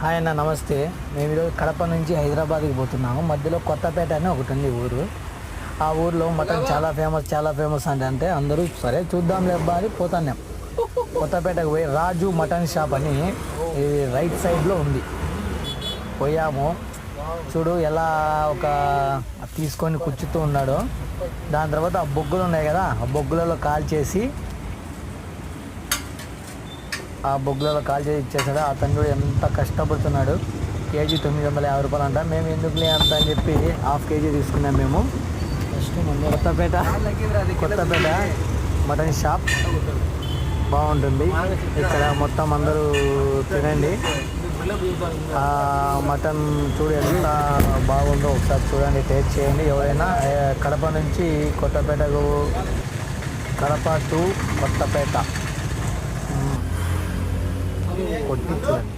Hi అన్న, నమస్తే. మేము ఈరోజు కడప నుంచి హైదరాబాద్కి పోతున్నాము. మధ్యలో కొత్తపేట అని ఒకటి ఉంది ఊరు. ఆ ఊర్లో మటన్ చాలా ఫేమస్ అంటే అందరూ సరే చూద్దాంలే అబ్బా అని పోతాం. కొత్తపేటకు పోయి రాజు మటన్ షాప్ అని ఇది రైట్ సైడ్లో ఉంది. పోయాము. చూడు ఎలా ఒక తీసుకొని కూర్చుతూ ఉన్నాడు. దాని తర్వాత ఆ బొగ్గులు ఉన్నాయి కదా, ఆ బొగ్గులలో కాల్చేసి ఇచ్చేసాడు. అతను కూడా ఎంత కష్టపడుతున్నాడు. కేజీ 950 రూపాయలు అంట. మేము ఎందుకులే అంత అని చెప్పి ½ కేజీ తీసుకున్నాం. మేము ఫస్ట్ కొత్తపేట మటన్ షాప్ బాగుంటుంది. ఇక్కడ మొత్తం అందరూ తినండి. మటన్ చూడు ఎంత బాగుందో ఒకసారి చూడండి, టేస్ట్ చేయండి. ఎవరైనా కడప నుంచి కొత్తపేటకు, కడప టు కొత్తపేట కొట్టి చూడండి.